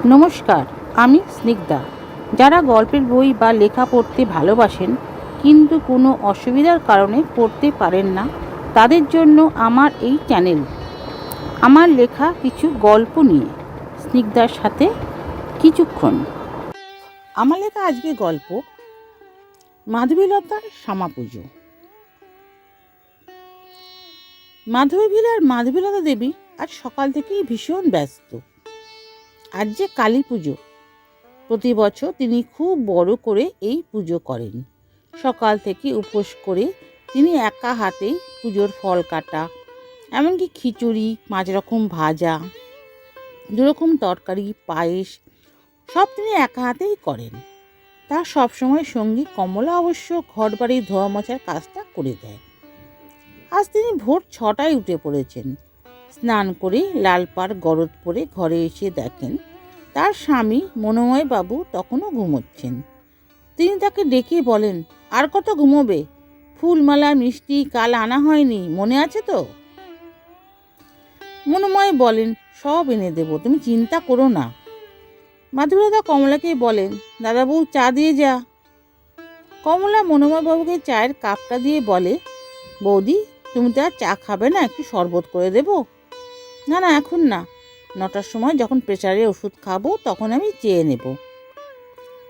নমস্কার, আমি স্নিগ্ধা। যারা গল্পের বই বা লেখা পড়তে ভালোবাসেন কিন্তু কোনো অসুবিধার কারণে পড়তে পারেন না, তাদের জন্য আমার এই চ্যানেল। আমার লেখা কিছু গল্প নিয়ে স্নিগ্ধার সাথে কিছুক্ষণ। আমার লেখা আজকে গল্প মাধবীলতার শ্যামা পুজো। মাধবীভিলার মাধবীলতা দেবী আজ সকাল থেকেই ভীষণ ব্যস্ত। আজ যে কালী পুজো, প্রতি বছর তিনি খুব বড় করে এই পুজো করেন। সকাল থেকে উপোস করে তিনি একা হাতেই পুজোর ফল কাটা, এমনকি খিচুড়ি, 5 রকম ভাজা, 2 রকম তরকারি, পায়েস সব তিনি একা হাতেই করেন। তার সবসময় সঙ্গী কমলা অবশ্য ঘর বাড়ি ধোয়া মোছার কাজটা করে দেয়। আজ তিনি ভোর 6টায় উঠে পড়েছেন। স্নান করে লাল পাড় গরদ পরে ঘরে এসে দেখেন তার স্বামী মনোময় বাবু তখনও ঘুমোচ্ছেন। তিনি তাকে ডেকে বলেন, আর কত ঘুমোবে? ফুলমালা মিষ্টি কাল আনা হয়নি, মনে আছে তো? মনোময় বলেন, সব এনে দেবো, তুমি চিন্তা করো না। মাধবীলতা কমলাকে বলেন, দাদাবু চা দিয়ে যা। কমলা মনোময় বাবুকে চায়ের কাপটা দিয়ে বলে, বৌদি তুমি তো আর চা খাবে না, একটু শরবত করে দেবো? না না, এখন না, 9টার সময় যখন প্রেসারের ওষুধ খাবো তখন আমি চেয়ে নেব।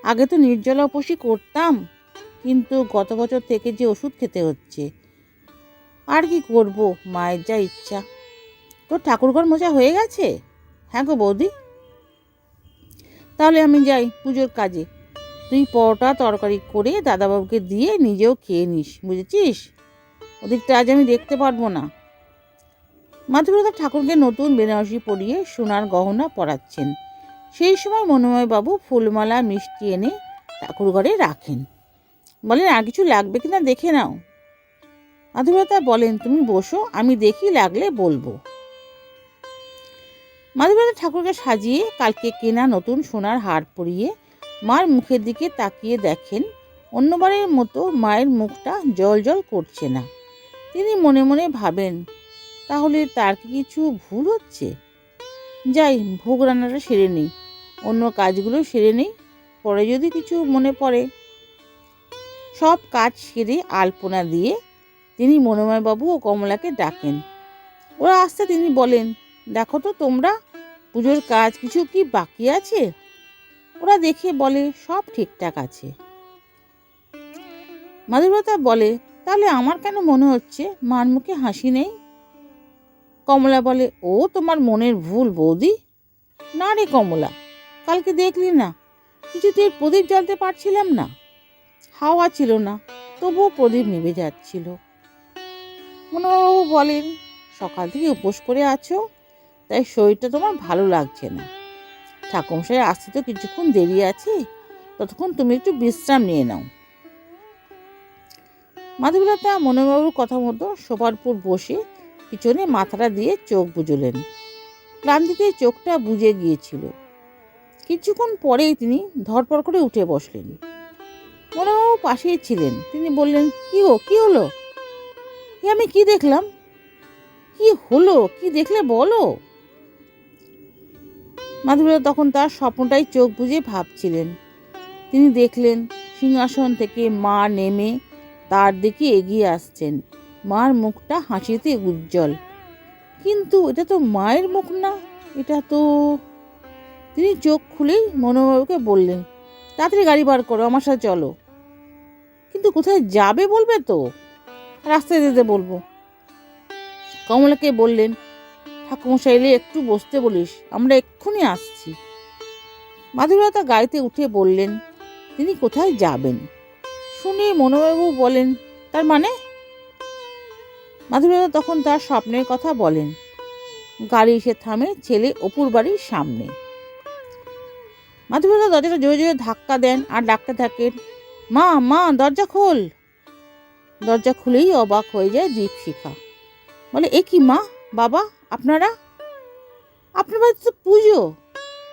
আগে তো নির্জলা উপোসই করতাম, কিন্তু গত বছর থেকে যে ওষুধ খেতে হচ্ছে, আর কি করব, মায়ের যা ইচ্ছা। তোর ঠাকুরঘর মোছা হয়ে গেছে? হ্যাঁ গো বৌদি। তাহলে আমি যাই পুজোর কাজে। তুই পরোটা তরকারি করে দাদাবাবুকে দিয়ে নিজেও খেয়ে নিস, বুঝেছিস? ওদিকটা আজ আমি দেখতে পারবো না। মাধবীলতা ঠাকুরকে নতুন বেনারসি পরিয়ে সোনার গহনা পরাচ্ছেন। সেই সময় মনোময় বাবু ফুলমালা মিষ্টি এনে ঠাকুর ঘরে রাখেন। বলেন, আর কিছু লাগবে কিনা দেখে নাও। মাধবীলতা বলেন, তুমি বসো, আমি দেখি, লাগলে বলবো। মাধবীলতা ঠাকুরকে সাজিয়ে কালকে কেনা নতুন সোনার হার পরিয়ে মার মুখের দিকে তাকিয়ে দেখেন অন্যবারের মতো মায়ের মুখটা জল জল করছে না। তিনি মনে মনে ভাবেন, তাহলে তার কি কিছু ভুল হচ্ছে? যাই, ভোগ রান্নাটা সেরে নিই, অন্য কাজগুলো সেরে নিই, পরে যদি কিছু মনে পড়ে। সব কাজ সেরে আলপনা দিয়ে তিনি মনোময়বাবু ও কমলাকে ডাকেন। ওরা আসতে তিনি বলেন, দেখো তো তোমরা, পুজোর কাজ কিছু কি বাকি আছে? ওরা দেখে বলে, সব ঠিকঠাক আছে। মাধবীলতা বলে, তাহলে আমার কেন মনে হচ্ছে মার মুখে হাসি নেই? কমলা বলে, ও তোমার মনের ভুল বৌদি। না রে কমলা, কালকে দেখলি না, কিছুতেই প্রদীপ জ্বালতে পারছিলাম না, হাওয়া ছিল না, তবুও প্রদীপ নিভে যাচ্ছিল। মনোবাবু বলেন, সকাল থেকে উপোস করে আছো, তাই শরীরটা তোমার ভালো লাগছে না। ঠাকুমশাই আসতে তো কিছুক্ষণ দেরি আছে, ততক্ষণ তুমি একটু বিশ্রাম নিয়ে নাও। মাধবীলতা মনোবাবুর কথা মতো সোফার উপর বসে পিছনে মাথাটা দিয়ে চোখ বুজলেন। ক্লান্তিতে চোখটা বুজে গিয়েছিল। কিছুক্ষণ পরেই তিনি ধরপড় করে উঠে বসলেন। মনোবাবু পাশেই ছিলেন। তিনি বললেন, কি গো, কি হলো? আমি কি দেখলাম? কি হলো, কি দেখলে বলো? মাধবীলতা তখন তার স্বপ্নটাই চোখ বুজে ভাবছিলেন। তিনি দেখলেন সিংহাসন থেকে মা নেমে তার দিকে এগিয়ে আসছেন। মার মুখটা হাসিতে উজ্জ্বল, কিন্তু এটা তো মায়ের মুখ না, এটা তো... তিনি চোখ খুলেই মনোবাবুকে বললেন, তাড়াতাড়ি গাড়ি বার করো, আমার সাথে চলো। কিন্তু কোথায় যাবে বলবে তো? রাস্তায় যেতে বলবো। কমলাকে বললেন, ঠাকুমশাই এলে একটু বসতে বলিস, আমরা এক্ষুনি আসছি। মাধবীলতা গাড়িতে উঠে বললেন, তিনি কোথায় যাবেন? শুনে মনোবাবু বলেন, তার মানে? মাধবীলতা তখন তার স্বপ্নের কথা বলেন। গাড়ি এসে থামে ছেলে অপুর বাড়ির সামনে। মাধবীলতা দরজাটা জোরে জোরে ধাক্কা দেন আর ডাকতে থাকেন, মা মা, দরজা খোল। দরজা খুলেই অবাক হয়ে যায় দীপশিখা। বলে, এ কি মা, বাবা, আপনারা? আপনার বাড়িতে তো পুজো।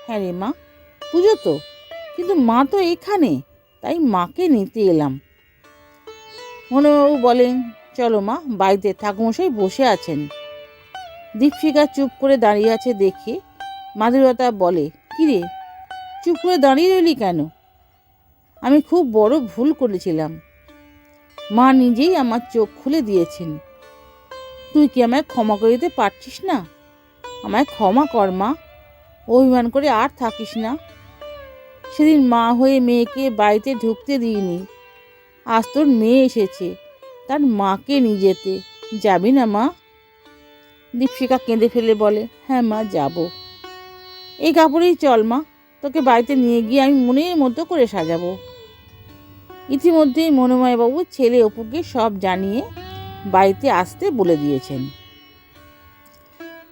হ্যাঁ রে মা, পুজো তো, কিন্তু মা তো এখানে, তাই মাকে নিতে এলাম। মনোবাবু বলেন, চলো মা, বাড়িতে ঠাকুমশাই বসে আছেন। দীপশিখা চুপ করে দাঁড়িয়ে আছে দেখে মাধবীলতা বলে, কিরে, চুপ করে দাঁড়িয়ে রইলি কেন? আমি খুব বড় ভুল করেছিলাম। মা নিজেই আমার চোখ খুলে দিয়েছেন। তুই কি আমায় ক্ষমা করে দিতে পারছিস না? আমায় ক্ষমা কর মা, অভিমান করে আর থাকিস না। সেদিন মা হয়ে মেয়েকে বাড়িতে ঢুকতে দিইনি। আজ তোর মেয়ে এসেছে, তার মাকে নিয়ে যেতে যাবি না মা? দীপশিখা কেঁদে ফেলে বলে, হ্যাঁ মা, যাব। এই কাপড়েই চল মা, তোকে বাড়িতে নিয়ে গিয়ে আমি মনের মতো করে সাজাবো। ইতিমধ্যেই মনোময়বাবু ছেলে অপুকে সব জানিয়ে বাড়িতে আসতে বলে দিয়েছেন।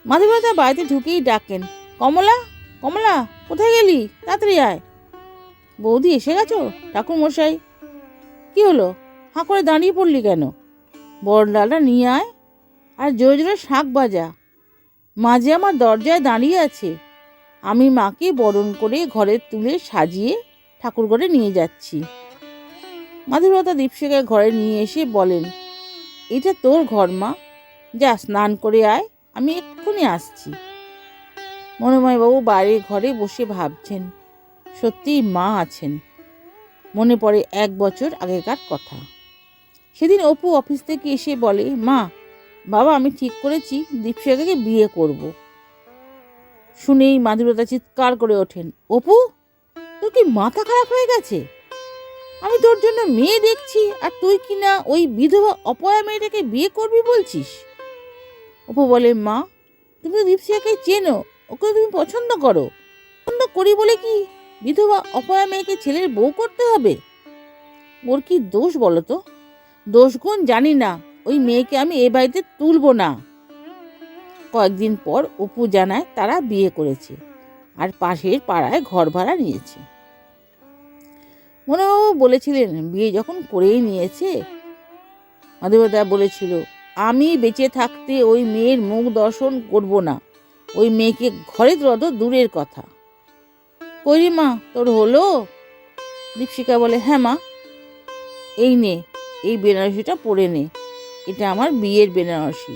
মাধবীলতা বাড়িতে ঢুকেই ডাকেন, কমলা, কমলা, কোথায় গেলি? তাড়াতাড়ি আয়। বৌদি এসে গেছো? ঠাকুর মশাই। কি হলো, হাঁ করে দাঁড়িয়ে পড়লি কেন? বড় ডালটা নিয়ে আয়, আর জোরে জোরে শাঁখ বাজা। মাঝে আমার দরজায় দাঁড়িয়ে আছে। আমি মাকে বরণ করে ঘরে তুলে সাজিয়ে ঠাকুর ঘরে নিয়ে যাচ্ছি। মাধবীলতা দীপশিখাকে ঘরে নিয়ে এসে বলেন, এটা তোর ঘর মা, যা স্নান করে আয়, আমি এক্ষুনি আসছি। মনোময়বাবু বাইরের ঘরে বসে ভাবছেন, সত্যিই মা আছেন। মনে পড়ে 1 বছর আগেকার কথা। সেদিন অপু অফিস থেকে এসে বলে, মা, বাবা, আমি ঠিক করেছি দীপশিখাকে বিয়ে করব। শুনেই মাধবীলতা চিৎকার করে ওঠেন, অপু, তোর কি মাথা খারাপ হয়ে গেছে? আমি তোর জন্য মেয়ে দেখছি, আর তুই কি না ওই বিধবা অপয়া মেয়েটাকে বিয়ে করবি বলছিস? অপু বলে, মা, তুমি তো দীপশিখাকে চেনো, ওকে তুমি পছন্দ করো। পছন্দ করি বলে কি বিধবা অপয়া মেয়েকে ছেলের বউ করতে হবে? ওর কি দোষ বলো তো? দোষ গুণ জানি না, ওই মেয়েকে আমি এ বাড়িতে তুলবো না। কয়েকদিন পর অপু জানায় তারা বিয়ে করেছে আর পাশের পাড়ায় ঘর ভাড়া নিয়েছে। মনোবাবু বলেছিলেন, বিয়ে যখন করেই নিয়েছে, মাধবীলতা বলেছিল, আমি বেঁচে থাকতে ওই মেয়ের মুখ দর্শন করব না। ওই মেয়েকে ঘরে তোলা তো দূরের কথা। কইরি মা, তোর হলো? দীপশিখা বলে, হ্যাঁ মা, এই নে, এই বেনারসিটা পরে নে, এটা আমার বিয়ের বেনারসি।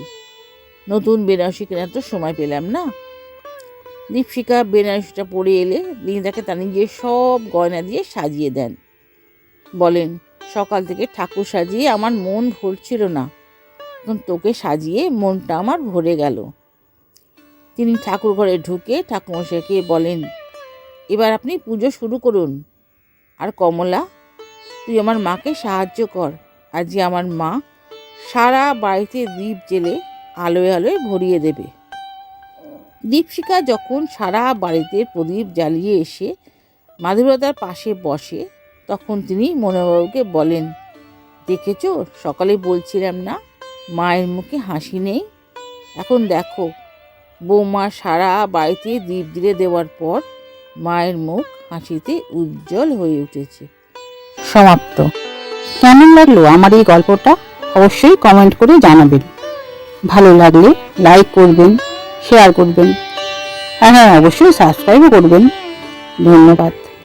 নতুন বেনারসি কেনার তো সময় পেলাম না। দীপশিখা বেনারসিটা পরে এলে তিনি তাকে তার নিজের সব গয়না দিয়ে সাজিয়ে দেন। বলেন, সকাল থেকে ঠাকুর সাজিয়ে আমার মন ভরছিল না, এখন তোকে সাজিয়ে মনটা আমার ভরে গেল। তিনি ঠাকুর ঘরে ঢুকে ঠাকুরমশাইকে বলেন, এবার আপনি পুজো শুরু করুন। আর কমলা, তুই আমার মাকে সাহায্য কর। আজকে আমার মা সারা বাড়িতে দীপ জেলে আলোয় আলোয় ভরিয়ে দেবে। দীপশিখা যখন সারা বাড়িতে প্রদীপ জ্বালিয়ে এসে মাধবীলতার পাশে বসে, তখন তিনি মনোবাবুকে বলেন, দেখেছ, সকালে বলছিলাম না মায়ের মুখে হাসি নেই? এখন দেখো, বৌমা সারা বাড়িতে দীপ জ্বেলে দেওয়ার পর মায়ের মুখ হাসিতে উজ্জ্বল হয়ে উঠেছে। সমাপ্ত। কেমন লাগলো আমার এই গল্পটা অবশ্যই কমেন্ট করে জানাবেন। ভালো লাগলে লাইক করবেন, শেয়ার করবেন, হ্যাঁ অবশ্যই সাবস্ক্রাইবও করবেন। ধন্যবাদ।